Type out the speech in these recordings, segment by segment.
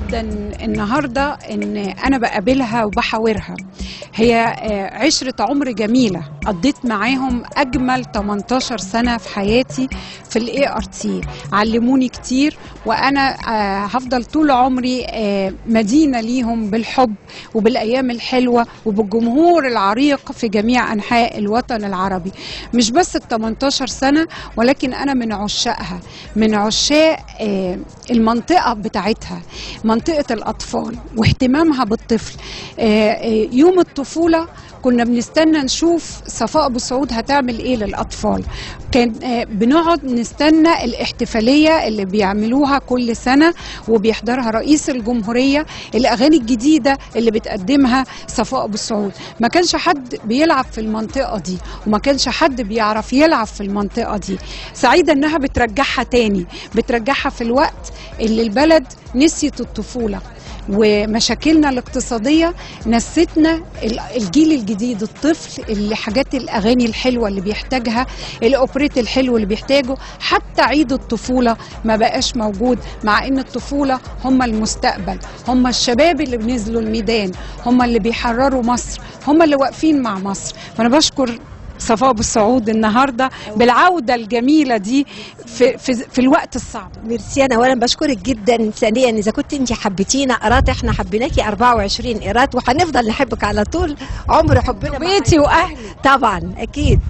جدا النهارده ان انا بقابلها وبحاورها. هي عشرة عمر جميله قضيت معاهم اجمل 18 سنه في حياتي في الاي ار تي، علموني كتير، وانا هفضل طول عمري مدينه ليهم بالحب وبالايام الحلوه وبالجمهور العريق في جميع انحاء الوطن العربي. مش بس ال 18 سنه، ولكن انا من عشاقها، من عشاق المنطقه بتاعتها، منطقه الاطفال واهتمامها بالطفل. يوم الطفوله كنا بنستنى نشوف صفاء ابو سعود هتعمل ايه للاطفال. كان بنقعد نستنى الاحتفاليه اللي بيعملوها كل سنه وبيحضرها رئيس الجمهوريه، الاغاني الجديده اللي بتقدمها صفاء ابو سعود. ما كانش حد بيلعب في المنطقه دي، وما كانش حد بيعرف يلعب في المنطقه دي. سعيده انها بترجعها تاني، بترجعها في الوقت اللي البلد نسيت الطفوله ومشاكلنا الاقتصادية نستنا الجيل الجديد، الطفل اللي حاجات الأغاني الحلوة اللي بيحتاجها، الأوبريت الحلو اللي بيحتاجه. حتى عيد الطفولة ما بقاش موجود، مع إن الطفولة هم المستقبل، هم الشباب اللي بنزلوا الميدان، هم اللي بيحرروا مصر، هم اللي واقفين مع مصر. فأنا بشكر صفاء ابو سعود النهارده بالعوده الجميله دي في الوقت الصعب. ميرسي، انا اولا بشكرك جدا. ثانيا اذا كنت انت حبيتينا قرات، احنا حبيناكي 24 قرات وهنفضل نحبك على طول عمر حبنا. بيتي واهلي طبعا اكيد.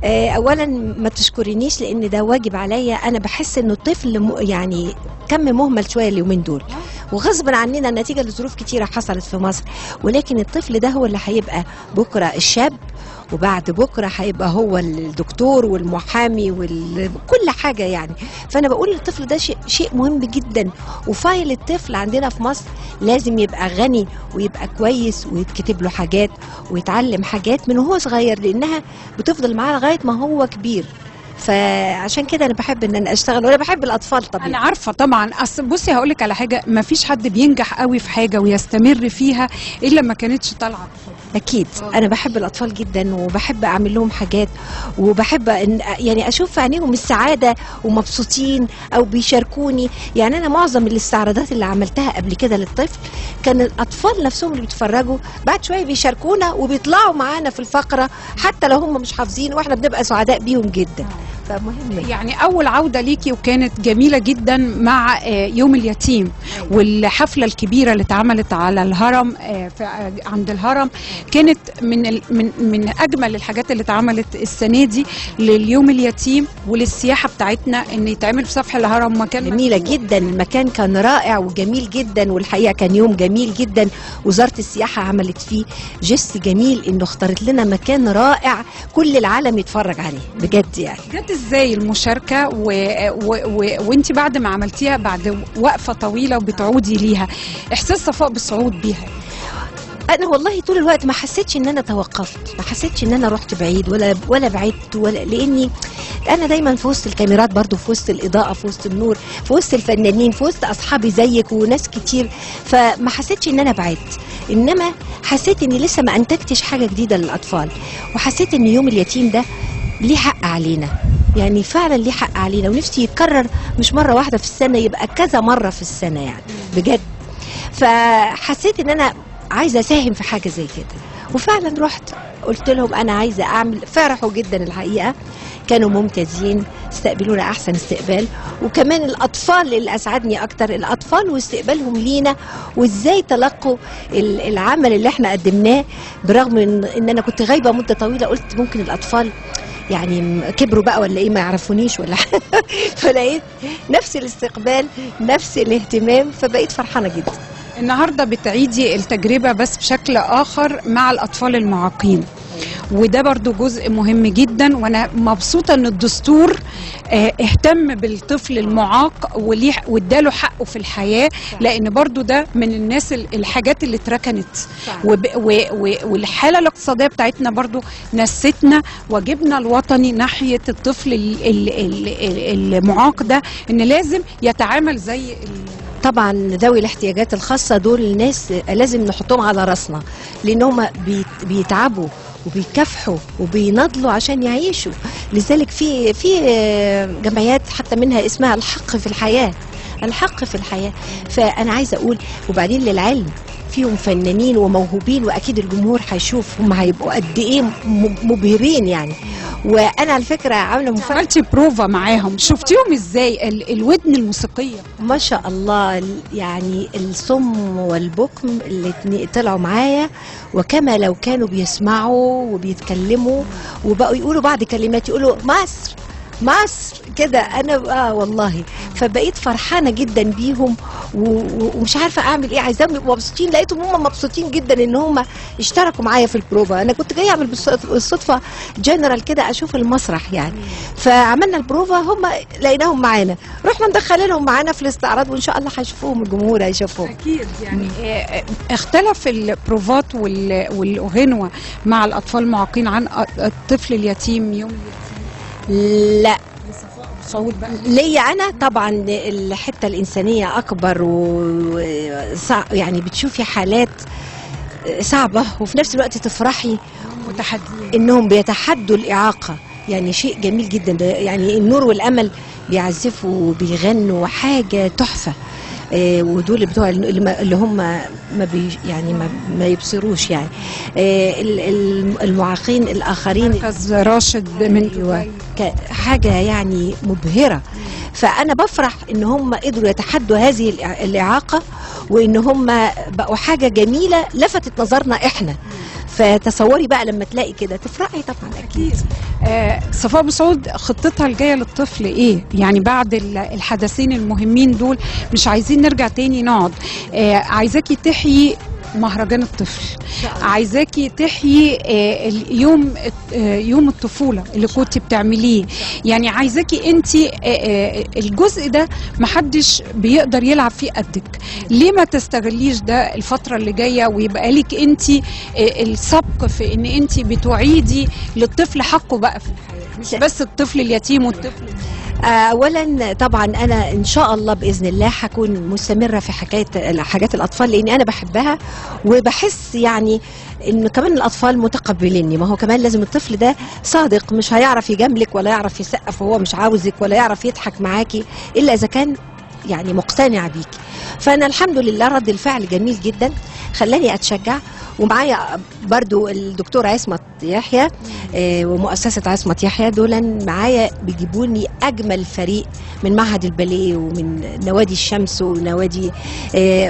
اولا ما تشكرينيش لان ده واجب عليا. انا بحس انه الطفل يعني كم مهمل شويه اليومين دول، وغصبا عننا نتيجه لظروف كتيره حصلت في مصر، ولكن الطفل ده هو اللي هيبقى بكره الشاب، وبعد بكره هيبقى هو الدكتور والمحامي وكل حاجه يعني. فانا بقول الطفل ده شيء مهم جدا، وفايل الطفل عندنا في مصر لازم يبقى غني ويبقى كويس ويتكتب له حاجات ويتعلم حاجات من وهو صغير، لانها بتفضل معاه لغايه ما هو كبير. فعشان كده انا بحب ان انا اشتغل، وانا بحب الاطفال طبعا. انا عارفه طبعا. اصل بصي هقول لك على حاجه، ما فيش حد بينجح قوي في حاجه ويستمر فيها الا ما كانتش طالعه. اكيد انا بحب الاطفال جدا، وبحب اعمل لهم حاجات، وبحب ان يعني اشوف في عينيهم السعاده ومبسوطين او بيشاركوني. يعني انا معظم الاستعراضات اللي عملتها قبل كده للطفل كان الاطفال نفسهم اللي بيتفرجوا بعد شويه بيشاركونا وبيطلعوا معانا في الفقره، حتى لو هم مش حافظين، واحنا بنبقى سعداء بيهم جدا. فمهم يعني اول عوده ليكي وكانت جميله جدا مع يوم اليتيم والحفله الكبيره اللي اتعملت على الهرم، عند الهرم، كانت من اجمل الحاجات اللي اتعملت السنه دي لليوم اليتيم وللسياحه بتاعتنا، ان يتعمل في سفح الهرم. مكان جميله جدا، المكان كان رائع وجميل جدا، والحقيقه كان يوم جميل جدا. وزاره السياحه عملت فيه جست جميل، انه اختارت لنا مكان رائع كل العالم يتفرج عليه بجد. يعني جت ازاي المشاركه وانت بعد ما عملتيها بعد وقفه طويله وبتعودي ليها، احساس صفاء ابو سعود بيها؟ انا والله طول الوقت ما حسيتش ان انا توقفت، ما حسيتش ان انا رحت بعيد ولا بعدت، لاني انا دايما في وسط الكاميرات، برضو في وسط الاضاءه، في وسط النور، في وسط الفنانين، في وسط اصحابي زيك وناس كتير. فما حسيتش ان انا بعدت، انما حسيت اني لسه ما انتجتش حاجه جديده للاطفال. وحسيت ان يوم اليتيم ده ليه حق علينا، يعني فعلا ليه حق علينا، ونفسي يتكرر مش مره واحده في السنه، يبقى كذا مره في السنه يعني بجد. فحسيت ان انا عايزه اساهم في حاجه زي كده، وفعلا رحت قلت لهم انا عايزه اعمل. فرحوا جدا الحقيقه، كانوا ممتازين، استقبلونا احسن استقبال. وكمان الاطفال اللي اسعدني اكتر، الاطفال واستقبالهم لينا، وازاي تلقوا العمل اللي احنا قدمناه، برغم ان انا كنت غايبه مده طويله. قلت ممكن الاطفال يعني كبروا بقى ولا ايه، ما يعرفونيش ولا فلقيت نفس الاستقبال، نفس الاهتمام، فبقيت فرحانه جدا. النهارده بتعيدي التجربه بس بشكل اخر مع الاطفال المعاقين، وده برضو جزء مهم جدا. وانا مبسوطه ان الدستور اهتم بالطفل المعاق واداله حقه في الحياه، لان برضو ده من الناس الحاجات اللي اتركنت، والحاله الاقتصاديه بتاعتنا برضو نستنا واجبنا الوطني ناحيه الطفل المعاق ده، ان لازم يتعامل زي طبعا ذوي الاحتياجات الخاصه دول الناس لازم نحطهم على راسنا، لان هم بيتعبوا وبيكافحوا وبيناضلوا عشان يعيشوا. لذلك في جمعيات حتى منها اسمها الحق في الحياه، الحق في الحياه. فانا عايزه اقول، وبعدين للعلم فيهم فنانين وموهوبين، واكيد الجمهور هيشوف هم هيبقوا قد ايه مبهرين يعني. وانا على فكره عامله مفاجاه. عملتي بروفا معاهم، شفتيهم ازاي الودن الموسيقيه؟ ما شاء الله، يعني الصم والبكم اللي طلعوا معايا، وكما لو كانوا بيسمعوا وبيتكلموا، وبقوا يقولوا بعض كلمات، يقولوا مصر مصر كده. انا والله فبقيت فرحانه جدا بيهم، ومش عارفه اعمل ايه، عايزاهم يبقوا مبسوطين. لقيتهم هم مبسوطين جدا ان هم اشتركوا معايا في البروفا. انا كنت جايه اعمل بالصدفه جنرال كده اشوف المسرح يعني، فعملنا البروفا، هم لقيناهم معانا، رحنا مدخلينهم معانا في الاستعراض، وان شاء الله هيشوفوهم، الجمهور هيشوفوهم اكيد يعني. اختلف البروفات والغنوه مع الاطفال المعاقين عن الطفل اليتيم يوم لا صوت بقى ليا انا طبعا الحته الانسانيه اكبر، يعني بتشوفي حالات صعبه وفي نفس الوقت تفرحي متحدين انهم بيتحدوا الاعاقه، يعني شيء جميل جدا. يعني النور والامل بيعزفوا وبيغنوا حاجه تحفه. ودول بتوع اللي هم يعني ما يبصروش يعني. المعاقين الاخرين مركز راشد من حاجه يعني مبهره. فانا بفرح ان هم قدروا يتحدوا هذه الاعاقه، وان هم بقوا حاجه جميله لفتت نظرنا احنا. فتصوري بقى لما تلاقي كده تفرحي طبعا اكيد. صفاء أبو سعود خطتها الجايه للطفل ايه؟ يعني بعد الحدثين المهمين دول مش عايزين نرجع تاني نقعد. عايزاكي تحيي مهرجان الطفل، عايزاكي تحيي يوم الطفوله اللي كنتي بتعمليه. يعني عايزاكي انت الجزء ده محدش بيقدر يلعب فيه قدك. ليه ما تستغليش ده الفتره اللي جايه ويبقى لك انت السبق في ان انت بتعيدي للطفل حقه بقى في الحياه، مش بس الطفل اليتيم والطفل. اولا طبعا انا ان شاء الله باذن الله هكون مستمره في حاجات الاطفال، لاني انا بحبها وبحس يعني انه كمان الاطفال متقبليني. ما هو كمان لازم الطفل ده صادق، مش هيعرف يجاملك ولا يعرف يسقف وهو مش عاوزك ولا يعرف يضحك معاكي الا اذا كان يعني مقتنع بيكي. فانا الحمد لله رد الفعل جميل جدا خلاني اتشجع. ومعايا برضو الدكتور عصمت يحيى ومؤسسة عصمت يحيى، دول معايا بيجيبوني أجمل فريق من معهد الباليه ومن نوادي الشمس ونوادي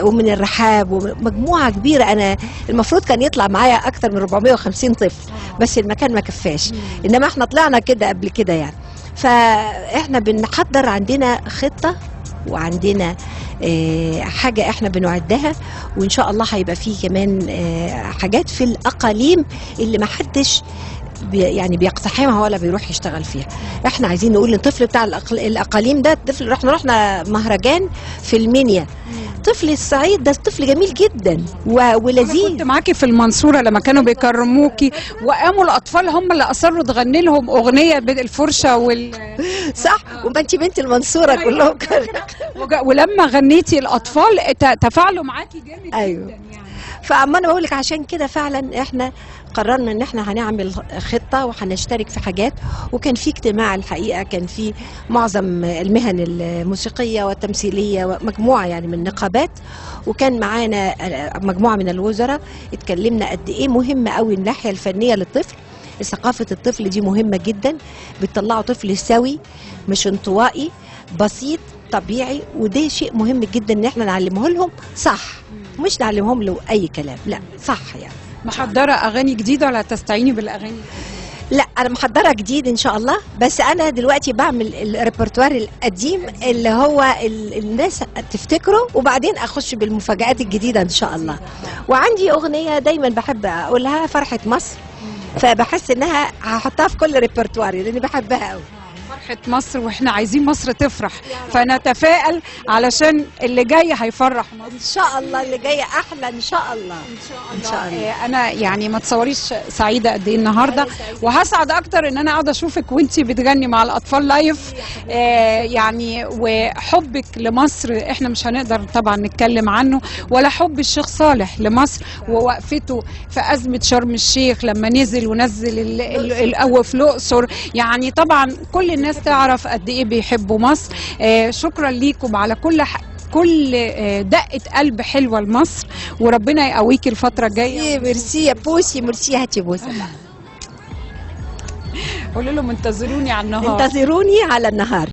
ومن الرحاب، ومجموعة كبيرة. أنا المفروض كان يطلع معايا أكتر من 450 طفل، بس المكان ما كفاش، إنما احنا طلعنا كده قبل كده يعني. فاحنا بنحضر، عندنا خطة وعندنا حاجة احنا بنعدها، وان شاء الله هيبقى فيه كمان حاجات في الاقاليم اللي ما حدش يعني بيقتحمها ولا بيروح يشتغل فيها. احنا عايزين نقول للطفل بتاع الاقاليم ده، الطفل رحنا مهرجان في المنيا، طفل الصعيد ده طفل جميل جدا ولذيذ. أنا كنت معاكي في المنصورة لما كانوا بيكرموكي، وقاموا الأطفال هم اللي أصروا تغني لهم أغنية بالفرشة صح. وما انت بنت المنصورة كلهم ولما غنيتي الأطفال تفاعلوا معاكي جامد أيوة. جدا يعني. فأما أنا بقول لك عشان كده فعلا احنا قررنا ان احنا هنعمل خطة وهنشترك في حاجات. وكان في اجتماع الحقيقة، كان في معظم المهن الموسيقية والتمثيلية ومجموعة يعني من النقابات، وكان معانا مجموعة من الوزراء. اتكلمنا قد ايه مهمة قوي الناحية الفنية للطفل. ثقافة الطفل دي مهمة جدا، بتطلعوا طفل سوي مش انطوائي بسيط طبيعي، وده شيء مهم جدا ان احنا نعلمه لهم صح، مش نعلمهم له اي كلام، لا صح. يعني محضرة أغاني جديدة ولا تستعيني بالأغاني؟ لا أنا محضرة جديد إن شاء الله، بس أنا دلوقتي بعمل الريpertoire القديم اللي هو الناس تفتكره، وبعدين أخش بالمفاجآت الجديدة إن شاء الله. وعندي أغنية دايما بحب أقولها، فرحة مصر، فبحس إنها هحطها في كل ريpertoire لأني بحبها قوي. فرحة مصر، واحنا عايزين مصر تفرح، فنتفائل علشان اللي جاي هيفرح مصر ان شاء الله. اللي جاي احلى ان شاء الله ان شاء الله. انا يعني ما تصوريش سعيده قد ايه النهارده، وهسعد اكتر ان انا اقعد اشوفك وانتي بتغني مع الاطفال لايف. يعني وحبك لمصر احنا مش هنقدر طبعا نتكلم عنه، ولا حب الشيخ صالح لمصر ووقفته في ازمه شرم الشيخ لما نزل ونزل في الاقصر. يعني طبعا كل الناس الناس تعرف قد ايه بيحبوا مصر. شكرا ليكم على كل دقة قلب حلوة لمصر، وربنا يقويكي الفترة الجاية. ميرسي يا بوسي، ميرسي، هاتي بوسه بقى. قولوا لهم انتظروني على النهار. انتظروني على النهار.